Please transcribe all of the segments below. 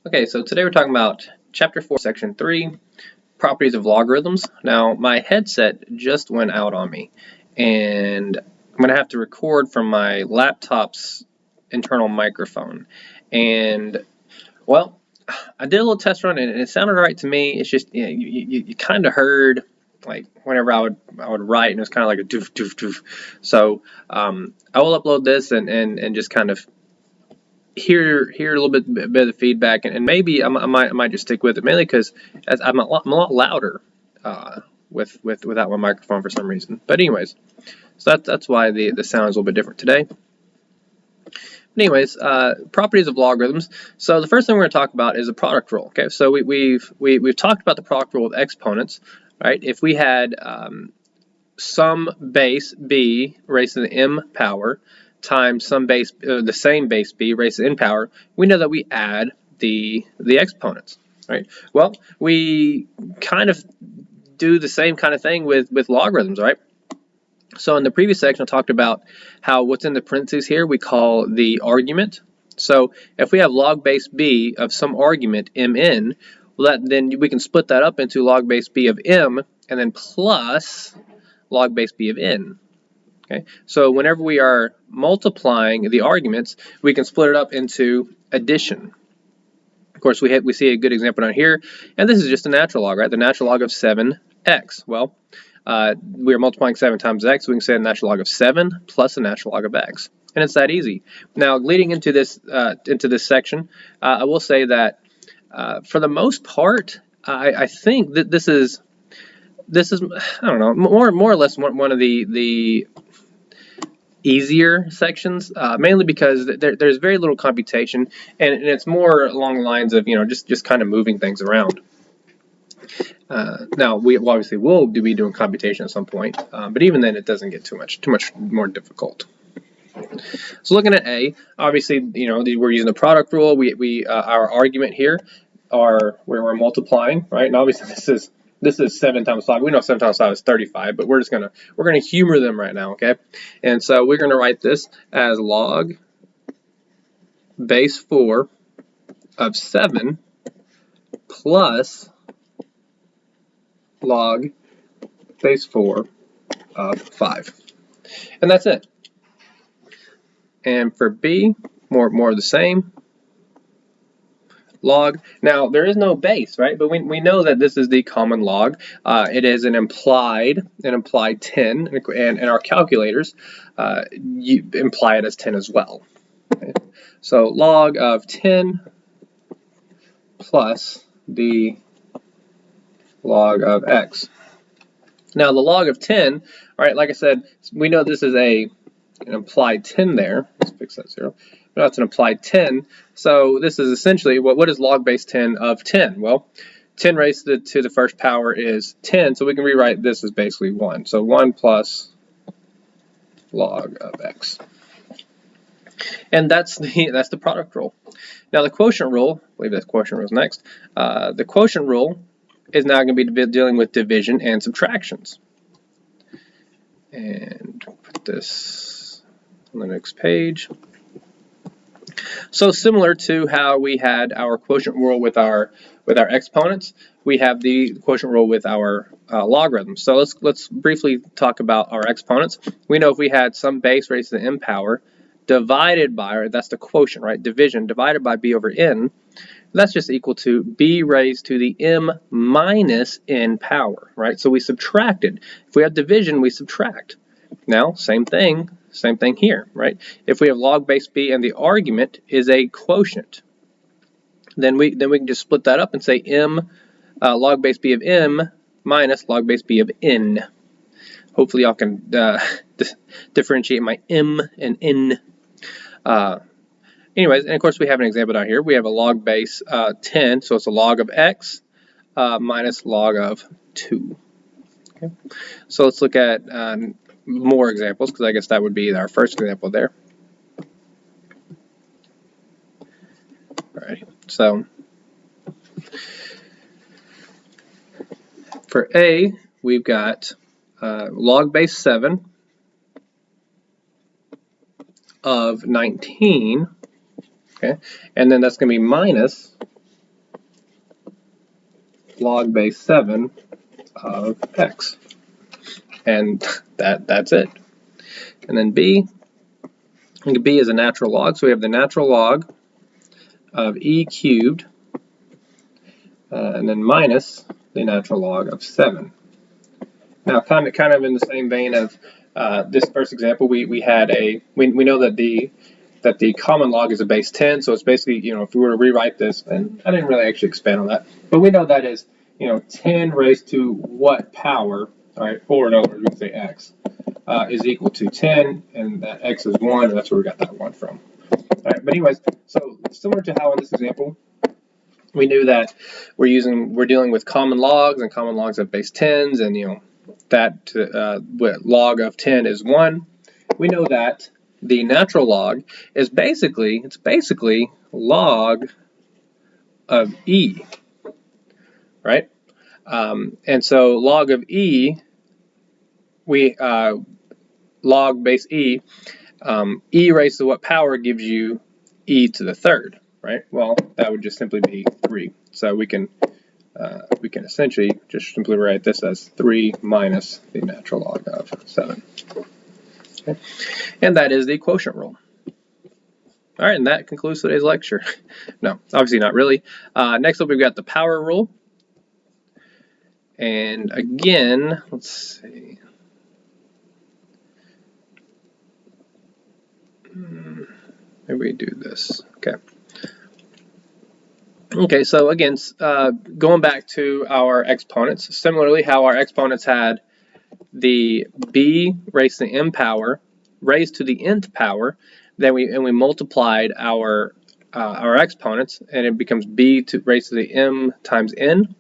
Okay, so today we're talking about Chapter 4, Section 3, Properties of Logarithms. Now, my headset just went out on me, and I'm going to have to record from my laptop's internal microphone. And, well, I did a little test run, and it sounded all right to me. It's just, you kind of heard, like, whenever I would write, and it was kind of like a doof, doof, doof. So, I will upload this and just kind of hear a little bit of the feedback, and maybe I might just stick with it, mainly because I'm a lot louder without my microphone for some reason. But anyways, so that's why the sound is a little bit different today. Anyways, properties of logarithms. So the first thing we're going to talk about is the product rule. Okay, so we've talked about the product rule with exponents, right? If we had some base b raised to the m power times some base, the same base b raised to the n power, we know that we add the exponents, right? Well, we kind of do the same kind of thing with logarithms, right? So in the previous section, I talked about how what's in the parentheses here we call the argument. So if we have log base b of some argument mn, well, then we can split that up into log base b of m and then plus log base b of n. Okay, so whenever we are multiplying the arguments, we can split it up into addition. Of course, we see a good example down here, and this is just a natural log, right? The natural log of 7x. Well, we are multiplying 7 times x, so we can say the natural log of 7 plus the natural log of x, and it's that easy. Now, leading into this section, I will say that for the most part, I think that this is I don't know, more or less one of the easier sections, mainly because there's very little computation, and it's more along the lines of just kind of moving things around. Now we obviously will be doing computation at some point, but even then it doesn't get too much more difficult. So looking at A, obviously we're using the product rule. Our argument here are where we're multiplying, right? And obviously this is 7 times 5. We know 7 times 5 is 35, but we're gonna humor them right now, okay? And so we're gonna write this as log base 4 of 7 plus log base 4 of 5, and that's it. And for B, more of the same. Log. Now there is no base, right? But we know that this is the common log. It is an implied 10, and our calculators imply it as 10 as well. Okay. So log of 10 plus the log of x. Now the log of 10, all right, like I said, we know this is an implied 10 there. Let's fix that 0. That's an implied 10. So this is essentially, what is log base 10 of 10? Well, 10 raised to the first power is 10, so we can rewrite this as basically 1. So 1 plus log of x. And that's the product rule. Now the quotient rule, I believe that quotient rule is next. The quotient rule is now going to be dealing with division and subtractions. And put this on the next page. So similar to how we had our quotient rule with our exponents, we have the quotient rule with our logarithms. So let's briefly talk about our exponents. We know if we had some base raised to the m power divided by, or that's the quotient, right? Division divided by b over n, that's just equal to b raised to the m minus n power, right? So we subtracted. If we have division, we subtract. Now, same thing here, right? If we have log base b and the argument is a quotient, then we can just split that up and say m log base b of m minus log base b of n. Hopefully y'all can differentiate my m and n. Anyways, and of course we have an example down here. We have a log base 10, so it's a log of x minus log of 2. Okay. So let's look at more examples, because I guess that would be our first example there. Alright, so for A, we've got log base 7 of 19, okay, and then that's going to be minus log base 7 of x. And that's it. And then b, b is a natural log, so we have the natural log of e cubed, and then minus the natural log of 7. Now, kind of in the same vein of this first example, we know that the common log is a base 10, so it's basically, if we were to rewrite this, and I didn't really actually expand on that, but we know that is, 10 raised to what power, all right, or in other words, we can say x, is equal to 10, and that x is 1, and that's where we got that 1 from. All right, but anyways, so similar to how in this example, we knew that we're dealing with common logs, and common logs have base 10s, and that log of 10 is 1. We know that the natural log is basically log of e, right? And so log of e, we log base e, e raised to what power gives you e to the third, right? Well, that would just simply be 3. So we can essentially just simply write this as 3 minus the natural log of 7. Okay. And that is the quotient rule. All right, and that concludes today's lecture. No, obviously not really. Next up, we've got the power rule. And again, let's see. Maybe we do this. Okay. Okay, so again, going back to our exponents, similarly how our exponents had the b raised to the m power raised to the nth power, then we multiplied our exponents, and it becomes b raised to the m times n.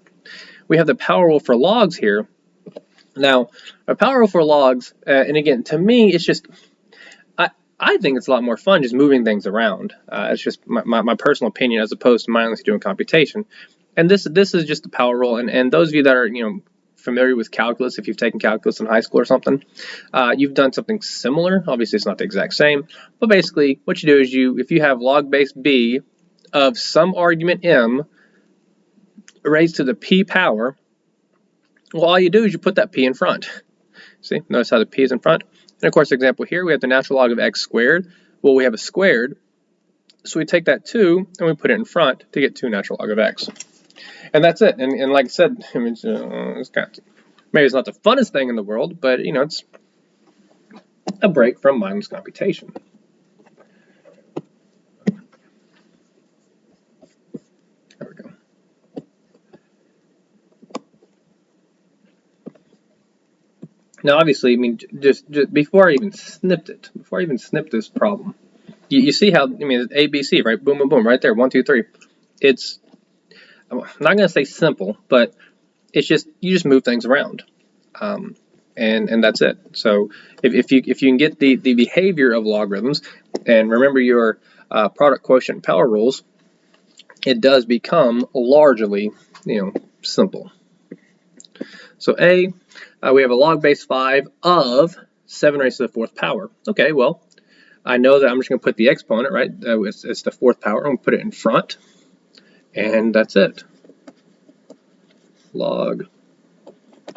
We have the power rule for logs here. Now, a power rule for logs, and again, to me, it's just, I think it's a lot more fun just moving things around. It's just my personal opinion as opposed to mindlessly doing computation. And this is just the power rule. And those of you that are familiar with calculus, if you've taken calculus in high school or something, you've done something similar. Obviously, it's not the exact same, but basically, what you do is if you have log base b of some argument m raised to the p power, well, all you do is you put that p in front. See, notice how the p is in front. And of course, example here, we have the natural log of x squared. Well, we have a squared, so we take that 2 and we put it in front to get 2 natural log of x. And that's it. And like I said, I mean, it's maybe it's not the funnest thing in the world, but it's a break from mindless computation. There we go. Now, obviously, I mean, just before I even snipped this problem, you see how, I mean, it's A, B, C, right? Boom, boom, boom, right there, 1, 2, 3. It's, I'm not going to say simple, but it's just, you just move things around, and that's it. So if you can get the behavior of logarithms, and remember your product quotient power rules, it does become largely, simple. So A, we have a log base 5 of 7 raised to the 4th power. Okay, well, I know that I'm just going to put the exponent, right? It's the 4th power. I'm going to put it in front, and that's it. Log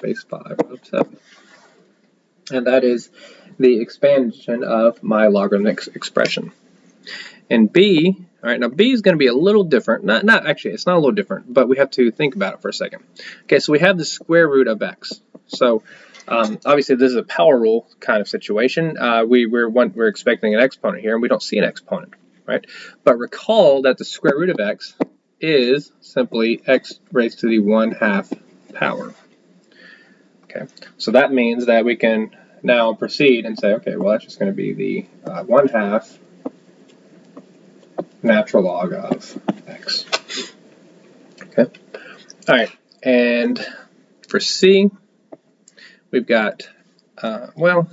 base 5 of 7. And that is the expansion of my logarithmic expression. And B, all right, now B is going to be a little different. Not actually, it's not a little different, but we have to think about it for a second. Okay, so we have the square root of x. So obviously this is a power rule kind of situation. We're expecting an exponent here, and we don't see an exponent, right? But recall that the square root of x is simply x raised to the 1/2 power. Okay, so that means that we can now proceed and say, okay, well, that's just going to be the 1/2 natural log of x. Okay, all right, and for C, we've got, well,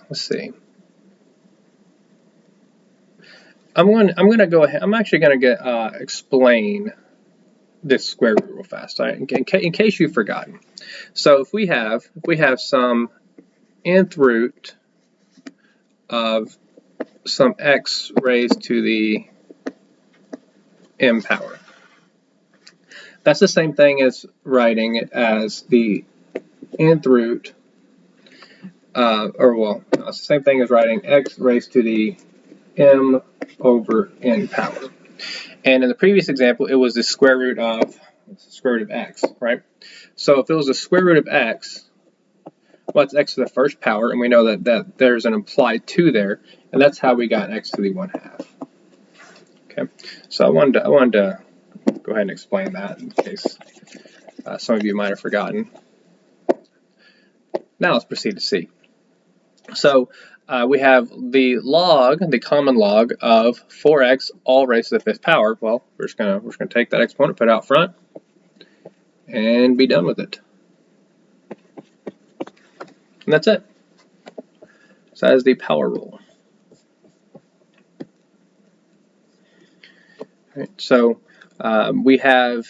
let's see. I'm actually going to explain this square root real fast, all right, in case you've forgotten. So if we have some nth root of some x raised to the m power, That's the same thing as writing it as the nth root, it's the same thing as writing x raised to the m over n power. And in the previous example, it was the square root of x, right? So if it was the square root of x, well, it's x to the first power, and we know that there's an implied 2 there, and that's how we got x to the 1/2. Okay, so I wanted to go ahead and explain that in case some of you might have forgotten. Now let's proceed to C. So we have the common log of 4x all raised to the 5th power. Well, we're just gonna take that exponent, put it out front, and be done with it. And that's it. So that is the power rule. Right, so we have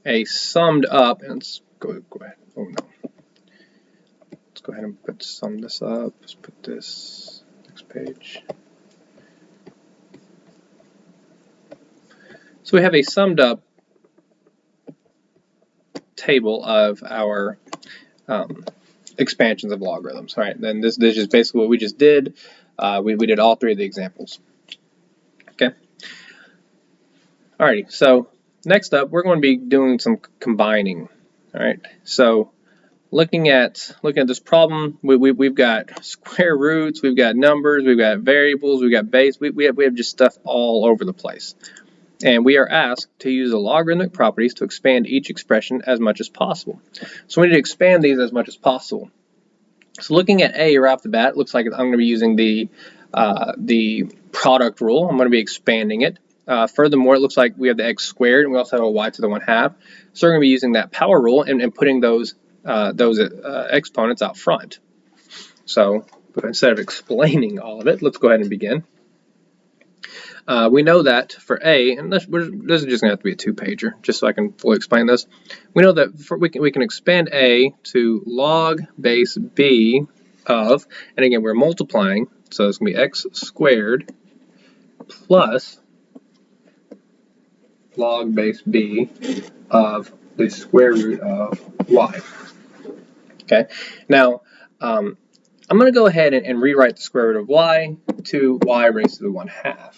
a summed up, and let's go ahead. Oh no. Let's go ahead and sum this up. Let's put this next page. So we have a summed up table of our expansions of logarithms. All right, then this is basically what we just did. We did all 3 of the examples. Okay. Alrighty, so next up, we're going to be doing some combining. All right, so looking at this problem, we've got square roots, we've got numbers, we've got variables, we've got base. We have just stuff all over the place. And we are asked to use the logarithmic properties to expand each expression as much as possible. So we need to expand these as much as possible. So looking at A right off the bat, it looks like I'm going to be using the product rule. I'm going to be expanding it. Furthermore, it looks like we have the x squared, and we also have a y to the 1/2. So we're going to be using that power rule and putting those exponents out front. So instead of explaining all of it, let's go ahead and begin. We know that for A, and this is just going to have to be a 2-pager, just so I can fully explain this. We know that we can expand A to log base B of, and again, we're multiplying, so it's going to be x squared plus log base B of the square root of y. Okay, now I'm going to go ahead and rewrite the square root of y to y raised to the 1/2.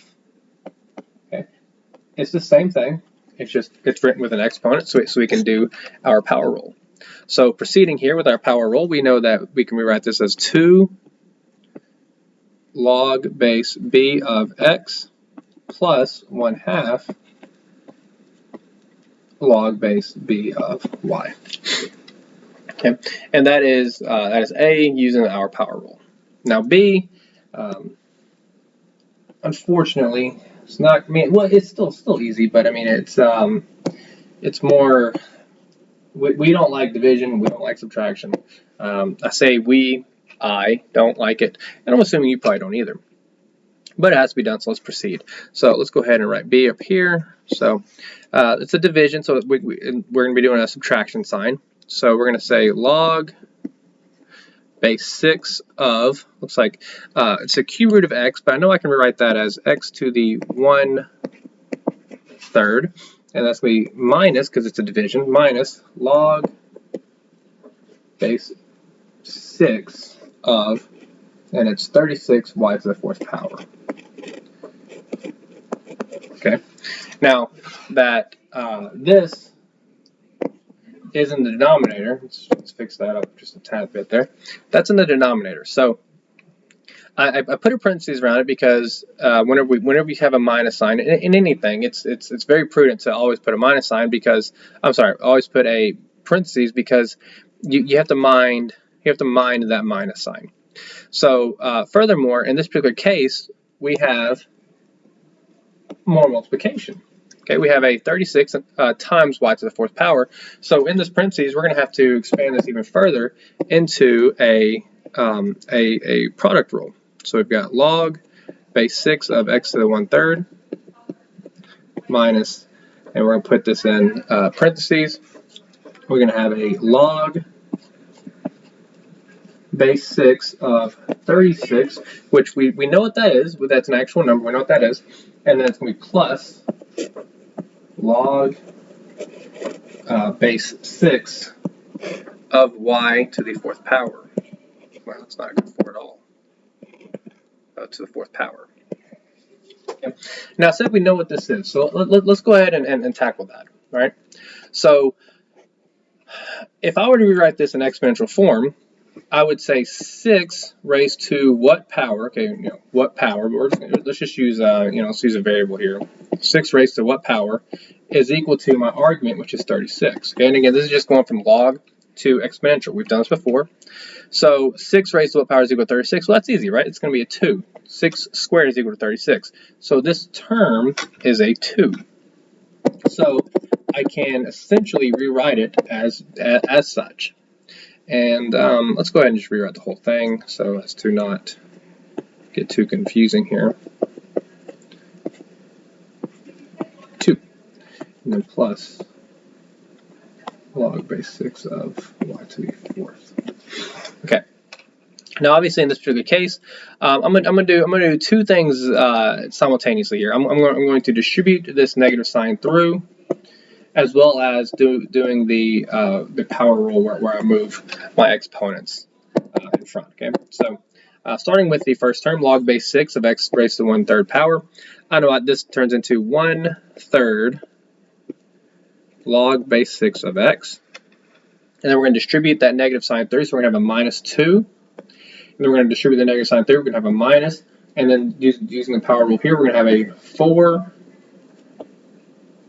Okay, it's the same thing. It's written with an exponent, so we can do our power rule. So proceeding here with our power rule, we know that we can rewrite this as 2 log base B of x plus 1/2 log base B of y. Okay, and that is A using our power rule. Now B, unfortunately, it's not. I mean, well, it's still easy, but I mean, it's more. We don't like division. We don't like subtraction. I say I don't like it, and I'm assuming you probably don't either. But it has to be done, so let's proceed. So let's go ahead and write B up here. So it's a division, so we're going to be doing a subtraction sign. So we're going to say log base 6 of, looks like it's a cube root of x, but I know I can rewrite that as x to the 1/3, and that's going to be minus, because it's a division, minus log base 6 of, and it's 36 y to the 4th power. Okay, now that this is in the denominator, let's fix that up just a tad bit there. That's in the denominator. So I put a parentheses around it because whenever we have a minus sign in anything, it's very prudent to always put a minus sign because always put a parentheses because you have to mind that minus sign. So furthermore, in this particular case, we have more multiplication. Okay, we have a 36 times y to the 4th power. So in this parentheses, we're going to have to expand this even further into a product rule. So we've got log base 6 of x to the 1/3 minus, and we're going to put this in parentheses. We're going to have a log base 6 of 36, which we know what that is. That's an actual number. We know what that is. And then it's going to be plus log base 6 of y to the 4th power. Well, that's not good for at all. To the 4th power. Okay. Now, say we know what this is, so let's go ahead and tackle that. Right? So, if I were to rewrite this in exponential form, I would say 6 raised to what power? Okay, what power? But let's just use let's use a variable here. 6 raised to what power is equal to my argument, which is 36. Okay, and again, this is just going from log to exponential. We've done this before. So 6 raised to what power is equal to 36? Well, that's easy, right? It's going to be a 2. 6 squared is equal to 36. So this term is a 2. So I can essentially rewrite it as such. And let's go ahead and just rewrite the whole thing so as to not get too confusing here. 2, and then plus log base 6 of y to the 4th. Okay. Now, obviously, in this particular case, I'm gonna do two things simultaneously here. I'm going to distribute this negative sign through, as well as doing the power rule where I move my exponents in front. Okay, so starting with the first term, log base 6 of x raised to the 1/3 power. I know what this turns into 1/3 log base 6 of x, and then we're going to distribute that negative sign through. So we're going to have a minus 2, and then we're going to distribute the negative sign through. We're going to have a minus, and then using the power rule here, we're going to have a 4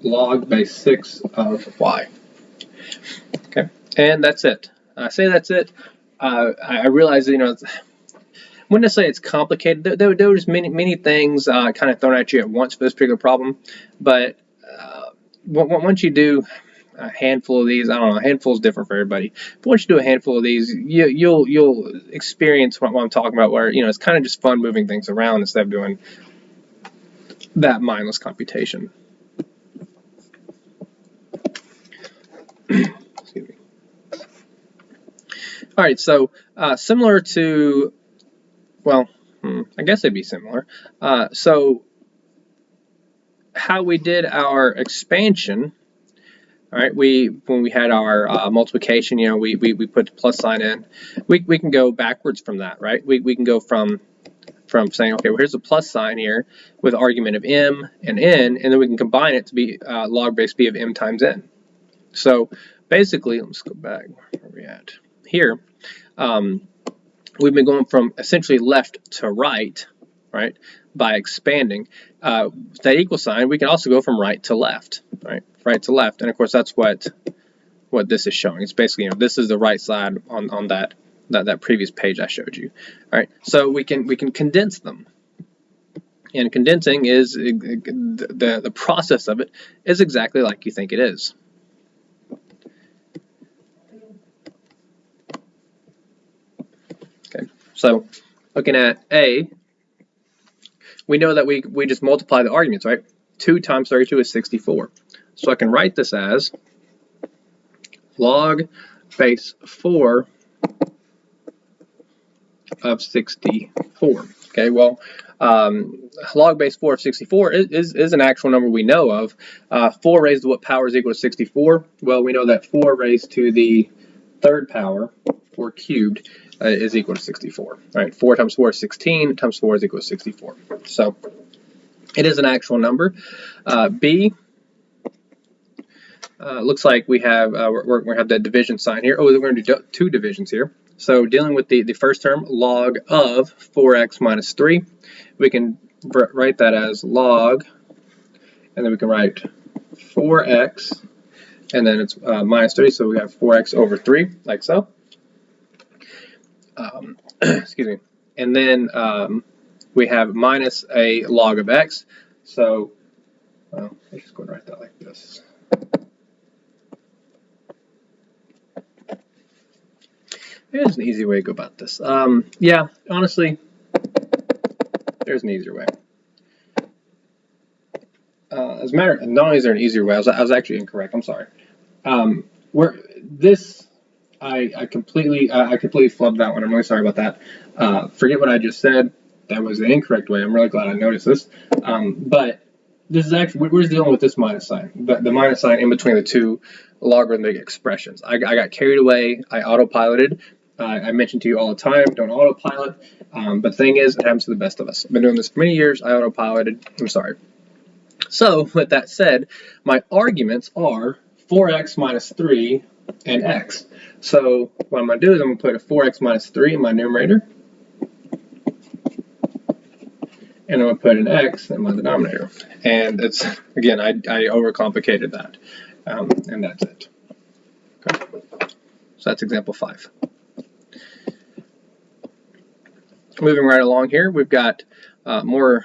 log base 6 of y. Okay, and that's it. I say that's it. I realize that, I wouldn't say it's complicated. There were just many things kind of thrown at you at once for this particular problem, but once you do a handful of these, I don't know, a handful is different for everybody. But once you do a handful of these, you'll experience what I'm talking about, where it's kind of just fun moving things around instead of doing that mindless computation. Excuse me. All right, so similar to, well, I guess it'd be similar. So how we did our expansion, all right, when we had our multiplication, we put the plus sign in. We can go backwards from that, right? We can go from saying, okay, well, here's a plus sign here with argument of m and n, and then we can combine it to be log base b of m times n. So basically, let's go back. Where are we at? Here, we've been going from essentially left to right, by expanding. That equal sign, we can also go from right to left, right to left, and of course that's what this is showing. It's basically, this is the right side on that previous page I showed you. All right, so we can condense them, and condensing is the process of it is exactly like you think it is. Okay, so looking at A, we know that we just multiply the arguments, right? 2 times 32 is 64. So I can write this as log base 4 of 64. Okay, well, log base 4 of 64 is an actual number we know of. 4 raised to what power is equal to 64? Well, we know that 4 raised to the 3rd power, 4 cubed, is equal to 64. All right, 4 times 4 is 16, times 4 is equal to 64. So it is an actual number. B, looks like we have we're going to have that division sign here. Oh, we're going to do 2 divisions here. So dealing with the first term, log of 4x minus 3, we can write that as log, and then we can write 4x, and then it's minus 3, so we have 4x over 3, like so. Excuse me. And then we have minus a log of x, so well, let's just go and write that like this. There's an easy way to go about this. Yeah, honestly, there's an easier way. As a matter, not only is there an easier way, I was actually incorrect. I'm sorry. I completely flubbed that one. I'm really sorry about that. Forget what I just said. That was the incorrect way. I'm really glad I noticed this. But this is actually, we're just dealing with this minus sign, the minus sign in between the two logarithmic expressions. I got carried away. I autopiloted. I mention to you all the time, don't autopilot. But the thing is, it happens to the best of us. I've been doing this for many years. I autopiloted. I'm sorry. So with that said, my arguments are 4x minus 3 and x. So what I'm going to do is I'm going to put a 4x minus 3 in my numerator. And I'm going to put an x in my denominator. And it's, again, I overcomplicated that. And that's it. Okay. So that's example 5. Moving right along here, we've got more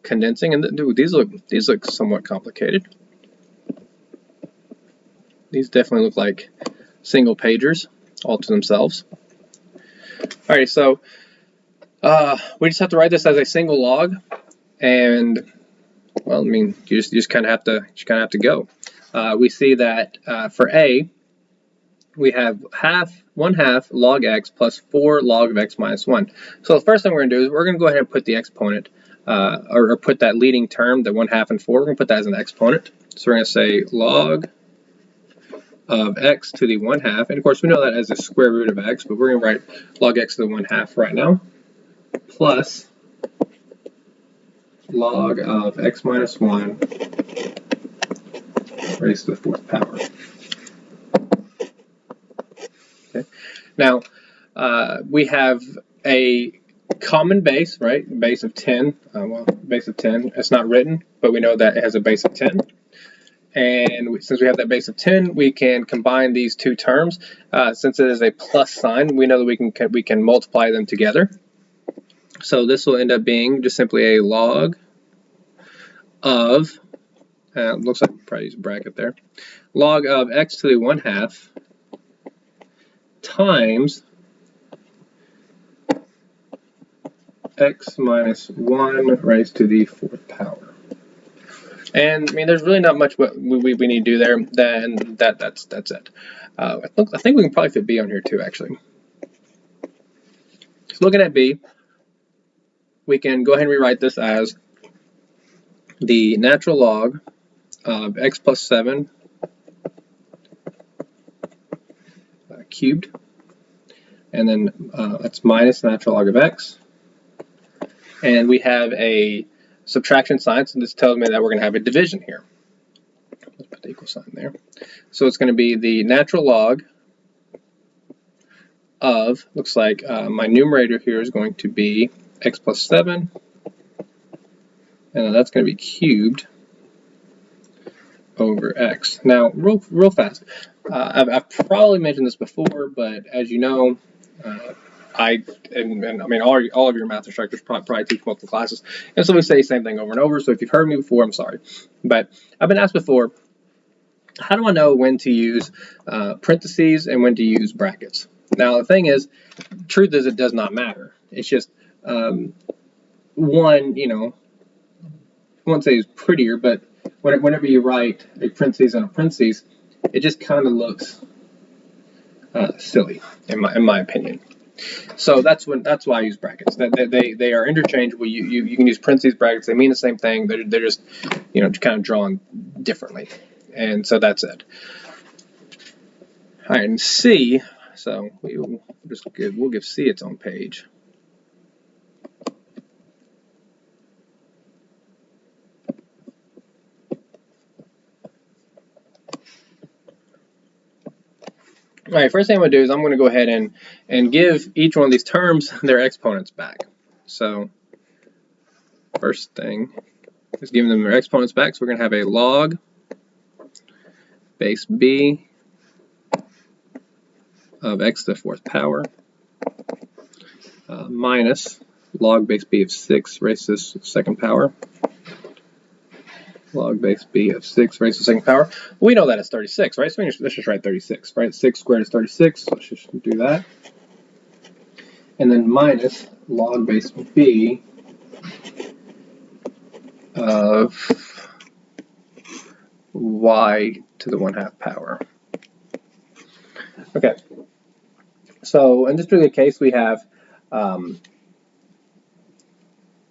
condensing, and dude, these look somewhat complicated. These definitely look like single pagers all to themselves. Alrighty, so we just have to write this as a single log, and well, I mean, you just kind of have to go. We see that for a, we have 1/2 log x plus 4 log of x minus 1. So the first thing we're going to do is we're going to go ahead and put the exponent, or put that leading term, the 1/2 and 4, we're going to put that as an exponent. So we're going to say log of x to the 1/2, and of course we know that as the square root of x, but we're going to write log x to the 1/2 right now, plus log of x minus 1 raised to the 4th power. Okay. Now, we have a common base, right? Base of 10. Well, base of 10. It's not written, but we know that it has a base of 10. And since we have that base of 10, we can combine these two terms. Since it is a plus sign, we know that we can multiply them together. So this will end up being just simply a log of, looks like we probably use a bracket there, log of x to the 1/2 times x minus 1 raised to the 4th power. And I mean, there's really not much what we need to do there. Then that's it. I think we can probably fit b on here too, actually. So looking at b, we can go ahead and rewrite this as the natural log of x plus 7 cubed, and then that's minus natural log of x. And we have a subtraction sign, so this tells me that we're going to have a division here. Let's put the equal sign there. So it's going to be the natural log of, looks like my numerator here is going to be x plus 7, and that's going to be cubed over x. Now, real fast, I've probably mentioned this before, but as you know, I mean, all of your math instructors probably teach multiple classes, and so we say the same thing over and over. So if you've heard me before, I'm sorry, but I've been asked before, how do I know when to use parentheses and when to use brackets? Now the thing is, truth is, it does not matter. It's just one, you know, I won't say it's prettier, but whenever you write a parentheses and a parentheses, it just kind of looks silly, in my opinion. So that's why I use brackets. They are interchangeable. You can use parentheses, brackets. They mean the same thing. They're just, you know, kind of drawn differently. And so that's it. All right, and C. So we'll give C its own page. All right, first thing I'm going to do is I'm going to go ahead and give each one of these terms their exponents back. So first thing is giving them their exponents back. So we're going to have a log base b of x to the 4th power minus log base b of 6 raised to the 2nd power. Log base b of 6 raised to the 2nd power. Well, we know that it's 36, right? So let's just write 36, right? 6 squared is 36, so let's just do that. And then minus log base b of y to the 1/2 power. Okay, so in this particular case, we have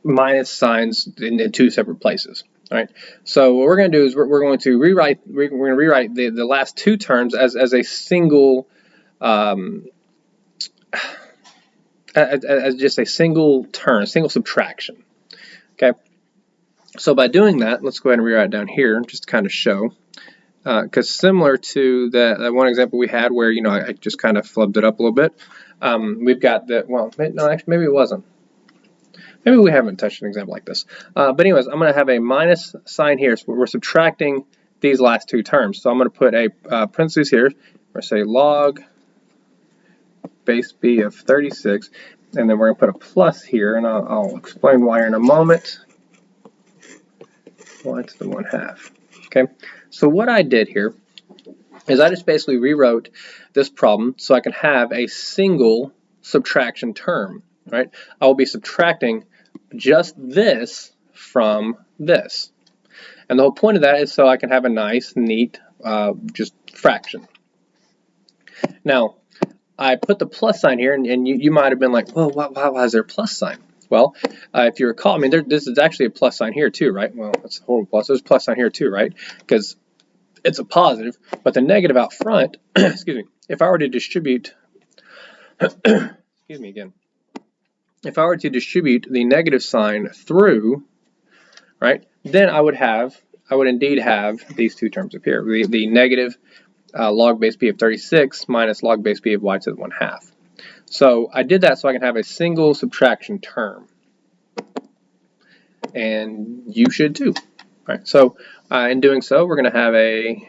minus signs in two separate places. All right. So what we're going to do is we're going to rewrite the last two terms as a single as just a single term, a single subtraction. Okay. So by doing that, let's go ahead and rewrite it down here just to kind of show. Because similar to that one example we had where, you know, I just kind of flubbed it up a little bit, we've got the, well, no, actually, maybe it wasn't. Maybe we haven't touched an example like this. But anyways, I'm going to have a minus sign here, so we're subtracting these last two terms. So I'm going to put a parentheses here, or say log base b of 36, and then we're going to put a plus here, and I'll explain why in a moment. Y to the 1/2. Okay, so what I did here is I just basically rewrote this problem so I can have a single subtraction term, right? I will be subtracting just this from this. And the whole point of that is so I can have a nice, neat, just fraction. Now, I put the plus sign here, and you might have been like, well, why is there a plus sign? Well, if you recall, I mean, this is actually a plus sign here too, right? Well, that's a horrible plus. There's a plus sign here too, right? Because it's a positive, but the negative out front, excuse me, if I were to distribute, excuse me again, if I were to distribute the negative sign through, right, then I would indeed have these two terms up here, the negative log base b of 36 minus log base b of y to the 1/2. So I did that so I can have a single subtraction term, and you should too. All right, so in doing so, we're going to have a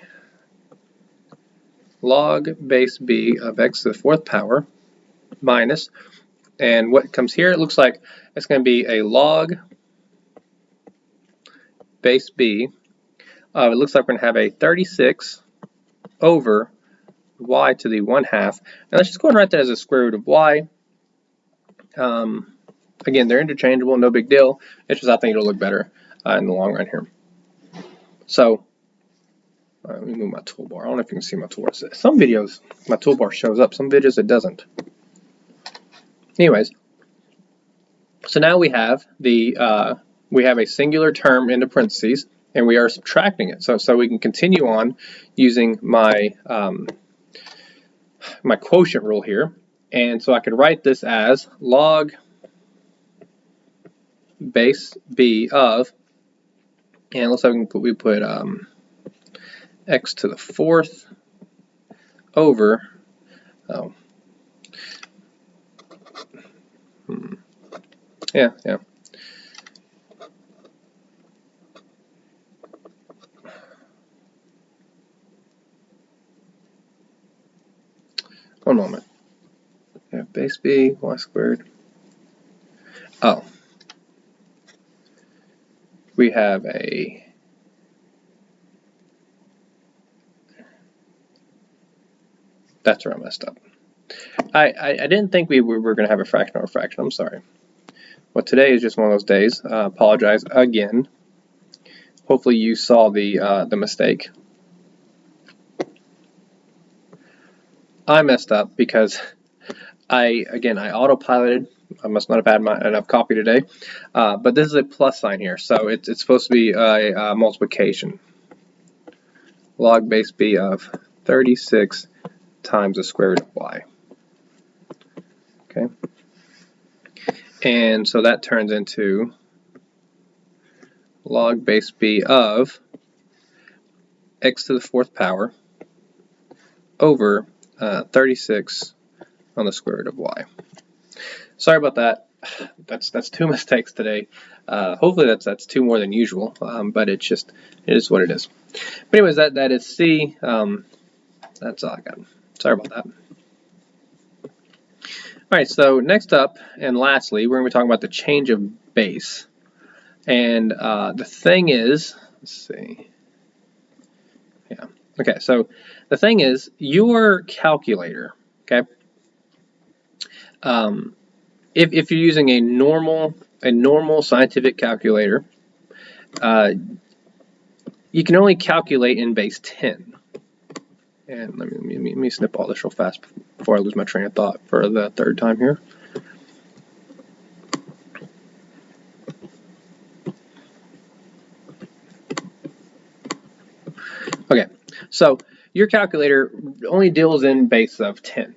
log base b of x to the 4th power minus, and what comes here, it looks like it's going to be a log base b. It looks like we're going to have a 36 over y to the 1/2. And let's just go ahead and write that as a square root of y. Again, they're interchangeable, no big deal. It's just I think it'll look better in the long run here. So let me move my toolbar. I don't know if you can see my toolbar. Some videos my toolbar shows up, some videos it doesn't. Anyways, so now we have a singular term into parentheses, and we are subtracting it. So we can continue on using my my quotient rule here, and so I could write this as log base b of, and it looks like we put x to the 4th over, yeah. One moment. Yeah, base b, y squared. Oh. We have a that's where I messed up. I didn't think we were going to have a fraction over fraction. I'm sorry. Well, today is just one of those days. Apologize again. Hopefully you saw the mistake. I messed up because I autopiloted. I must not have had enough coffee today. But this is a plus sign here, so it's supposed to be a multiplication. Log base b of 36 times the square root of y. Okay. And so that turns into log base b of x to the 4th power over 36 on the square root of y. Sorry about that. That's two mistakes today. Hopefully that's two more than usual, but it is what it is. But anyways, that is C. That's all I got. Sorry about that. All right, so next up and lastly, we're going to be talking about the change of base. And the thing is, let's see. Yeah. Okay, so the thing is, your calculator, okay, if you're using a normal scientific calculator, you can only calculate in base 10. And let me snip all this real fast before I lose my train of thought for the third time here. Okay, so your calculator only deals in base of 10.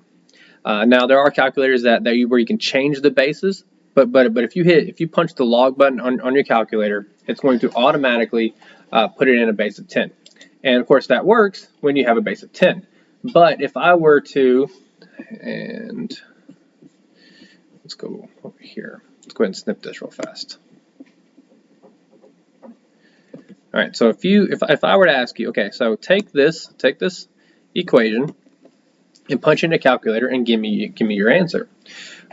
Now there are calculators where you can change the bases, but if you punch the log button on your calculator, it's going to automatically put it in a base of 10. And of course that works when you have a base of 10. But if I were to, and let's go over here. Let's go ahead and snip this real fast. All right, so if I were to ask you, okay, so take this equation and punch in a calculator and give me your answer.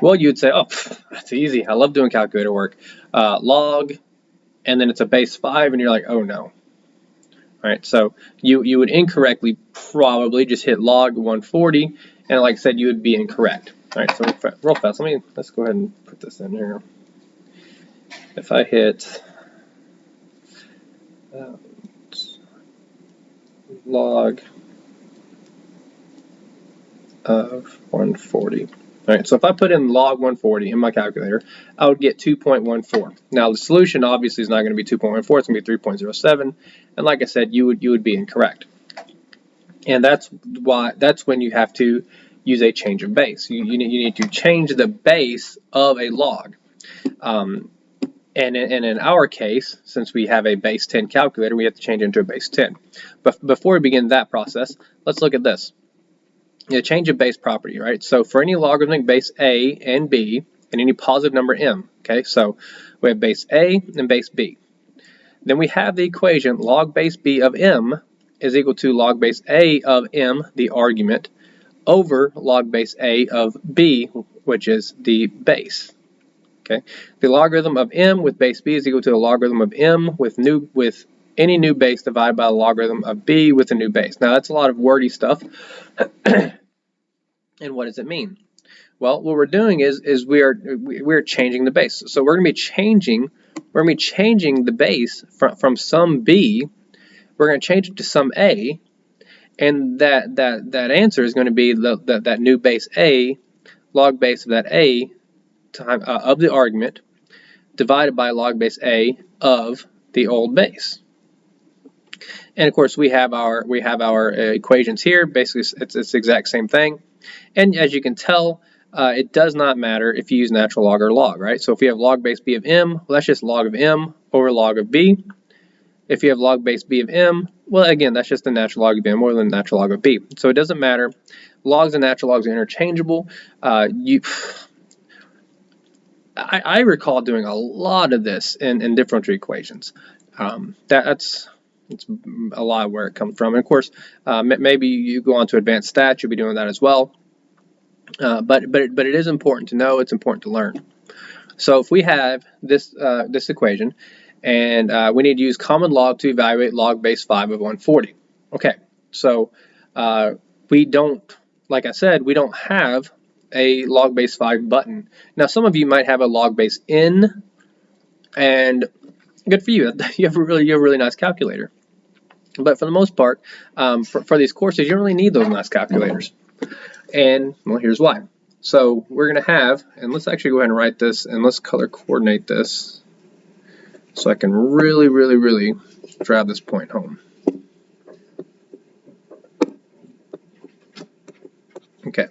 Well, you'd say, oh, that's easy. I love doing calculator work. Log, and then it's a base 5, and you're like, oh no. All right, so you would incorrectly probably just hit log 140, and like I said, you would be incorrect. All right, so real fast, let's go ahead and put this in here. If I hit log of 140. All right, so if I put in log 140 in my calculator, I would get 2.14. Now the solution obviously is not going to be 2.14, it's going to be 3.07, and like I said, you would be incorrect. And that's when you have to use a change of base. You need to change the base of a log. And in our case, since we have a base 10 calculator, we have to change it into a base 10. But before we begin that process, let's look at this. Change of base property, right? So for any logarithmic base a and b and any positive number m, okay, so we have base a and base b. Then we have the equation log base b of m is equal to log base a of m, the argument, over log base a of b, which is the base. Okay, the logarithm of m with base b is equal to the logarithm of m with any new base divided by the logarithm of b with a new base. Now that's a lot of wordy stuff. And what does it mean? Well, what we're doing is we're changing the base. So we're going to be changing the base from some b. We're going to change it to some a, and that answer is going to be that new base a, log base of that a time of the argument divided by log base a of the old base. And of course we have our equations here. Basically it's the exact same thing. And as you can tell, it does not matter if you use natural log or log, right? So if we have log base b of m, well, that's just log of m over log of b. If you have log base b of m, well, again, that's just the natural log of m more than the natural log of b. So it doesn't matter. Logs and natural logs are interchangeable. I recall doing a lot of this in differential equations. That's a lot of where it comes from. And of course, maybe you go on to advanced stats, you'll be doing that as well. But it is important to know. It's important to learn. So if we have this equation, and we need to use common log to evaluate log base 5 of 140. Okay, so we don't, like I said, we don't have a log base 5 button. Now some of you might have a log base n, and good for you. You have a really nice calculator. But for the most part, for these courses, you don't really need those nice calculators. And well, here's why. So we're going to have, and let's actually go ahead and write this, and let's color coordinate this so I can really drive this point home. Okay.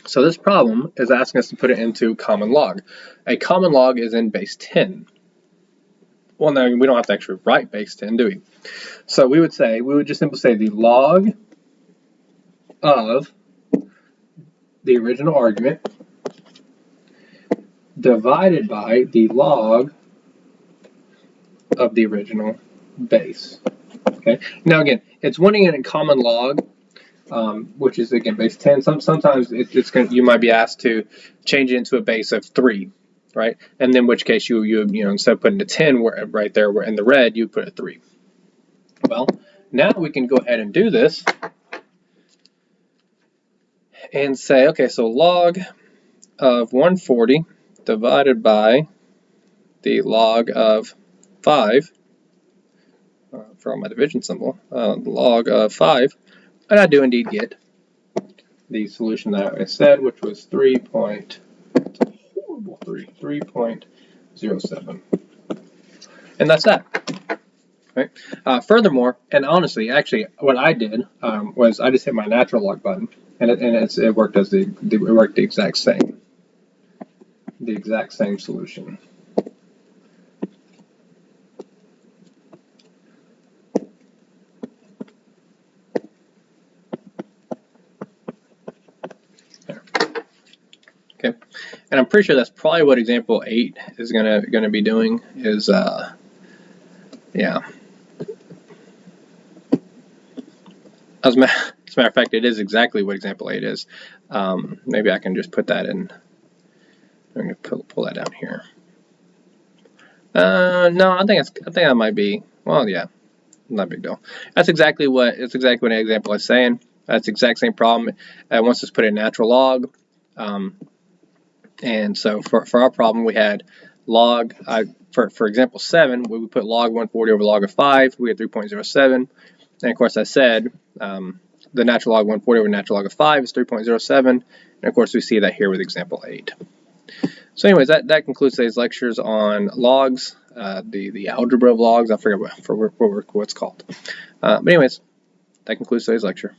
So this problem is asking us to put it into common log. A common log is in base 10. Well, now we don't have to actually write base 10, do we? So we would just simply say the log of the original argument divided by the log of the original base. Okay. Now again, it's wanting it in common log, which is again base 10. Sometimes you might be asked to change it into a base of 3, right? And then in which case you instead of putting a 10 right there where in the red, you put a 3. Well, now we can go ahead and do this and say, okay, so log of 140 divided by the log of 5, for my division symbol, log of 5, and I do indeed get the solution that I said, which was 3.07. And that's that. Right. Furthermore, and honestly, actually, what I did was I just hit my natural log button, and it worked as it worked the exact same solution. Okay, and I'm pretty sure that's probably what example 8 is gonna be doing. Is yeah. As a matter of fact, it is exactly what example 8 is. Maybe I can just put that in. I'm going to pull that down here. No, I think that might be. Well, yeah, not a big deal. That's exactly what an example is saying. That's the exact same problem. It wants us to put in natural log. And so for our problem, we had log. For example 7, we would put log 140 over log of 5. We had 3.07. And of course, I said the natural log 140 over natural log of 5 is 3.07. And of course, we see that here with example 8. So anyways, that concludes today's lectures on logs, the algebra of logs. I forget what it's called. But anyways, that concludes today's lecture.